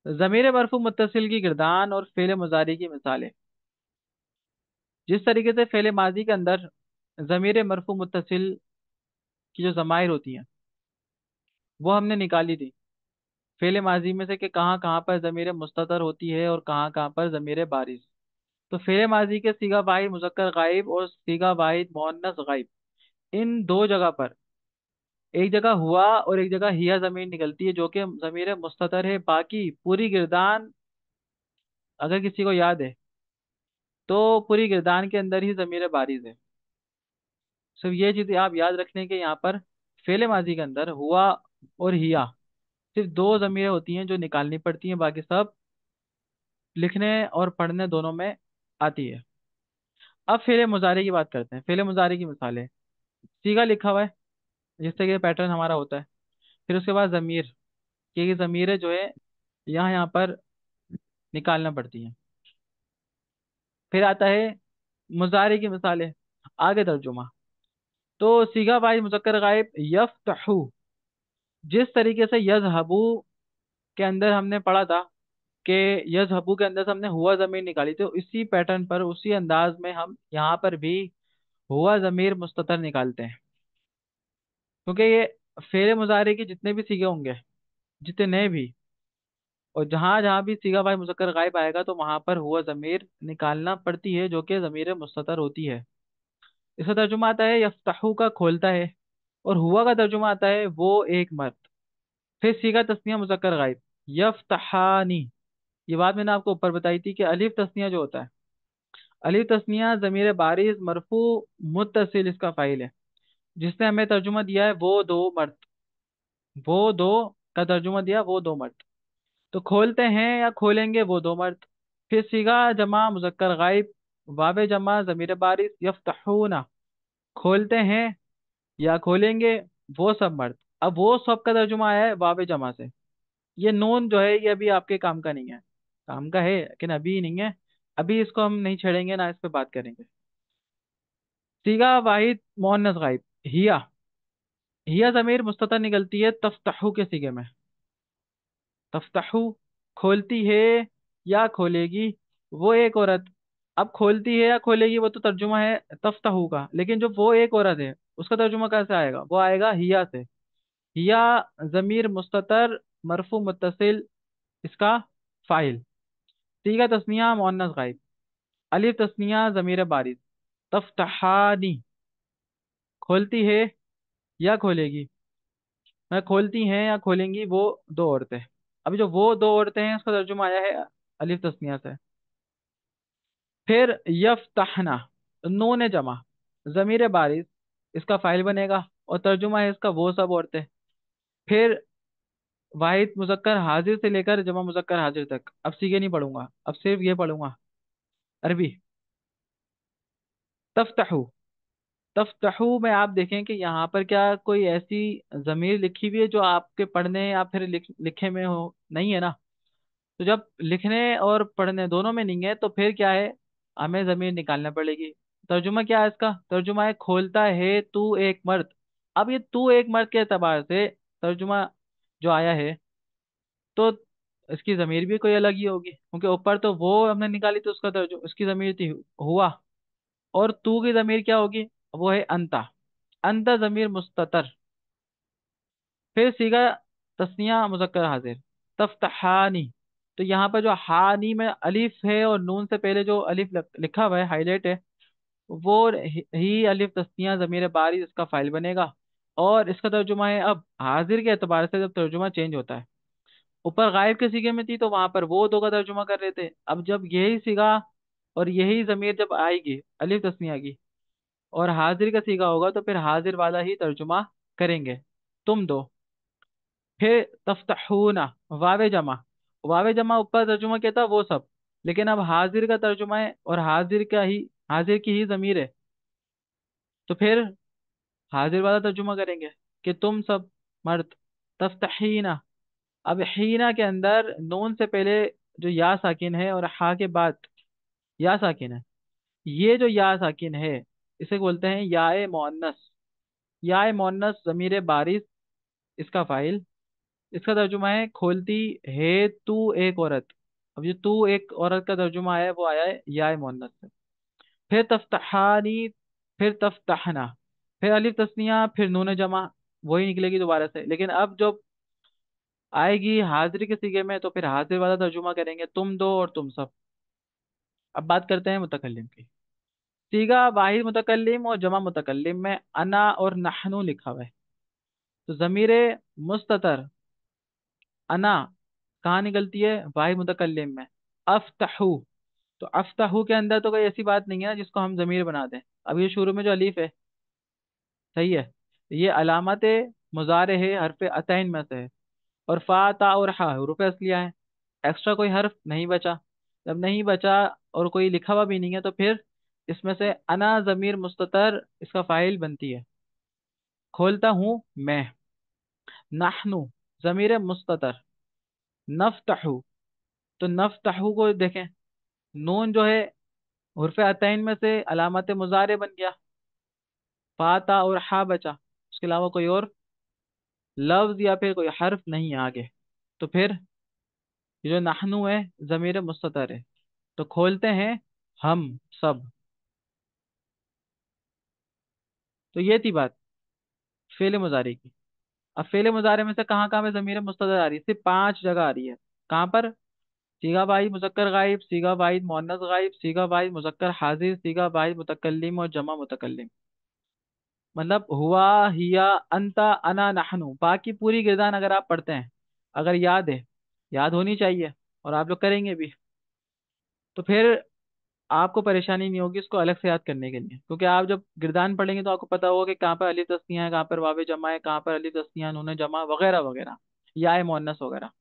ज़मीर मरफू मुत्तसिल की गिरदान और फेले मुजारी की मिसालें। जिस तरीके से फेले माजी के अंदर ज़मीर मरफू मुत्तसिल की जो ज़माइर होती हैं वो हमने निकाली थी फेले माजी में से कि कहाँ कहाँ पर ज़मीर मुस्ततर होती है और कहाँ कहाँ पर ज़मीर बारिज। तो फेले माजी के सीगा वाहिद मुज़क्कर गायब और सीगा वाहिद मुअन्नस गायब, इन दो जगह पर, एक जगह हुआ और एक जगह हिया ज़मीर निकलती है जो कि ज़मीर मुस्ततर है। बाकी पूरी गिरदान, अगर किसी को याद है तो पूरी गिरदान के अंदर ही ज़मीर बारिज है। सिर्फ ये चीज़ आप याद रखने के यहाँ पर फेले माजी के अंदर हुआ और हिया सिर्फ दो ज़मीरें होती हैं जो निकालनी पड़ती हैं, बाकी सब लिखने और पढ़ने दोनों में आती है। अब फेले मुजारे की बात करते हैं। फेले मुजारे की मिसालें। सीगा लिखा हुआ है जिससे कि पैटर्न हमारा होता है। फिर उसके बाद ज़मीर, कि ये ज़मीरें जो है यहाँ यहाँ पर निकालना पड़ती हैं। फिर आता है मुजारे की मिसालें, आगे तर्जुमा। तो सीगा बाई मुज़क्कर गायब यफ्तहु, जिस तरीके से यज़हबू के अंदर हमने पढ़ा था कि यज़हबू के अंदर से हमने हुआ ज़मीर निकाली थी, इसी पैटर्न पर उसी अंदाज में हम यहाँ पर भी हुआ ज़मीर मुस्ततर निकालते हैं। क्योंकि ये फेरे मुजारे के जितने भी सीगे होंगे, जितने भी, और जहां जहां भी सीगा भाई मुज़क्कर गायब आएगा तो वहां पर हुआ ज़मीर निकालना पड़ती है जो कि ज़मीर मुस्ततर होती है। इसका तर्जुमा आता है यफ्तहू का खोलता है, और हुआ का तर्जुमा आता है वो एक मर्द। फिर सीगा तस्निया मुज़क्कर गायब यफ्तहानी। ये बात मैंने आपको ऊपर बताई थी कि अलिफ तस्निया जो होता है, अलिफ तस्निया ज़मीर बारिज मरफू मुत्तसिल इसका फाइल है, जिसने हमें तर्जुमा दिया है वो दो मर्द। वो दो का तर्जुमा दिया वो दो मर्द। तो खोलते हैं या खोलेंगे वो दो मर्द। फिर सीगा जमा मुज़क्कर गायब वावे जमा ज़मीर बारिस यफ्तहूना, खोलते हैं या खोलेंगे वो सब मर्द। अब वो सब का तर्जुमा आया है वावे जमा से। ये नून जो है ये अभी आपके काम का नहीं है, काम का है लेकिन अभी नहीं है। अभी इसको हम नहीं छेड़ेंगे ना इस पे बात करेंगे। सीगा वाहिद मुअन्नस गायब हिया, हिया ज़मीर मुस्ततर निकलती है तफ्तहू के सीगे में। तफ्तहू, खोलती है या खोलेगी वो एक औरत। अब खोलती है या खोलेगी वो तो तर्जुमा है तफ्तहू का, लेकिन जो वो एक औरत है उसका तर्जुमा कैसे आएगा? वो आएगा हिया से। हिया जमीर मुस्ततर मरफू मुत्तसिल इसका फाइल। तीगा तस्निया मुअन्नस गायब अलिफ तस्निया जमीर बारिज तफ्तहानी, खोलती है या खोलेगी, मैं खोलती हैं या खोलेंगी वो दो औरतें। अभी जो वो दो औरतें हैं उसका तर्जुमा आया है अलिफ तस्निया से। फिर यफ्तहना, नून जमा जमीर बारिज इसका फाइल बनेगा और तर्जुमा है इसका वो सब औरतें। फिर वाहिद मुजक्कर हाजिर से लेकर जमा मुजक्कर हाजिर तक, अब सीखे नहीं पढ़ूंगा, अब सिर्फ ये पढ़ूंगा अरबी। तफ्तहू, तफ्तहू में आप देखें कि यहाँ पर क्या कोई ऐसी जमीर लिखी हुई है जो आपके पढ़ने या फिर लिखे में हो? नहीं है ना। तो जब लिखने और पढ़ने दोनों में नहीं है तो फिर क्या है, हमें जमीर निकालना पड़ेगी। तर्जुमा क्या है इसका? तर्जुमा है खोलता है तू एक मर्द। अब ये तू एक मर्द के एतबार से तर्जुमा जो आया है तो इसकी जमीर भी कोई अलग ही होगी, क्योंकि ऊपर तो वो हमने निकाली तो उसका तर्जुमा उसकी जमीर थी हुआ, और तू की जमीर क्या होगी? वो है अंता। अंता जमीर मुस्ततर। फिर सीगा तस्निया मुजक्कर हाजिर तफ्तहानी। तो यहाँ पर जो हानी में अलिफ है और नून से पहले जो अलिफ लिखा हुआ है हाईलाइट है वो ही अलिफ तस्निया जमीर बारिज इसका फाइल बनेगा। और इसका तर्जुमा है अब हाजिर के एतबार से जब तर्जुमा चेंज होता है, ऊपर गायब के सीगे में थी तो वहां पर वो दो का तर्जुमा कर रहे थे, अब जब यही सीगा और यही जमीर जब आएगी अलिफ तस्निया की और हाजिर का सीगा होगा तो फिर हाजिर वाला ही तर्जुमा करेंगे, तुम दो। फिर तफ्तहूना वावे जमा, वावे जमा ऊपर तर्जुमा क्या था? वो सब। लेकिन अब हाजिर का तर्जुमा है और हाजिर का ही, हाजिर की ही जमीर है, तो फिर हाजिर वाला तर्जुमा करेंगे कि तुम सब मर्द। तफ्तहीना, अब हीना के अंदर नून से पहले जो या साकिन है और हा के बाद या साकिन है, ये जो या साकिन है इसे बोलते हैं याए मुअन्नस। याए मुअन्नस जमीर बारिस इसका फाइल। इसका तर्जुमा है खोलती है तू एक औरत। अब ये तू एक औरत का तर्जुमा है वो आया है या मुअन्नस से। फिर तफ्तहानी, फिर तफ्तहना, फिर अलिफ तस्निया, फिर नून जमा, वही निकलेगी दोबारा से। लेकिन अब जो आएगी हाजिरी के सीगे में तो फिर हाजिर वाला तर्जुमा करेंगे, तुम दो और तुम सब। अब बात करते हैं मुतकल्लिम की। सीगा वाहिद मुतकल्लिम और जमा मुतकल्लिम में अना और नहनु लिखा हुआ है। तो ज़मीर मुस्ततर अना कहाँ निकलती है? वाहिद मुतकल्लिम में अफ्तहू। तो अफ्तहू के अंदर तो कोई ऐसी बात नहीं है ना जिसको हम ज़मीर बना दें। अब ये शुरू में जो अलीफ है, सही है, ये अलामत मुजारे है, हरफ अतैन में से है। और फा ता और हा हुरूफ असलिया है। एक्स्ट्रा कोई हर्फ नहीं बचा। जब नहीं बचा और कोई लिखा हुआ भी नहीं है तो फिर इसमें से अना ज़मीर मुस्ततर इसका फाइल बनती है। खोलता हूँ मैं। नहनु ज़मीर मुस्ततर। नफ्तहु, तो नफ्तहु को देखें, नून जो है हुर्फ अतैन में से अलामत मुजारे बन गया। फाता और हा बचा, उसके अलावा कोई और लफ्ज या फिर कोई हर्फ नहीं है आगे। तो फिर ये जो नहनु है ज़मीर मुस्ततर है। तो खोलते हैं हम सब। तो ये थी बात फेले मुजारे की। अब फेले मुजारे में से कहाँ कहाँ पे ज़मीर मुस्ततर आ रही है? सिर्फ 5 जगह आ रही है। कहाँ पर? सीगा वाहिद मुजक्कर गायब, सीगा वाहिद मुअन्नस गायब, सीगा वाहिद मुजक्कर हाजिर, सीगा वाहिद मुतकल्लिम और जमा मुतकल्लिम। मतलब हुआ, हिया, अंता, अना, नहनु। बाकी पूरी गिरदान अगर आप पढ़ते हैं, अगर याद है, याद होनी चाहिए, और आप लोग करेंगे भी, तो फिर आपको परेशानी नहीं होगी इसको अलग से याद करने के लिए। क्योंकि आप जब गिरदान पढ़ेंगे तो आपको पता होगा कि कहाँ पर अलिफ तस्निया है, कहाँ पर वावे जमा है, कहाँ पर अलिफ तस्निया नून जमा वगैरह वगैरह, या है मुअन्नस वगैरह।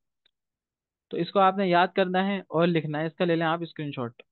तो इसको आपने याद करना है और लिखना है। इसका ले लें आप स्क्रीनशॉट।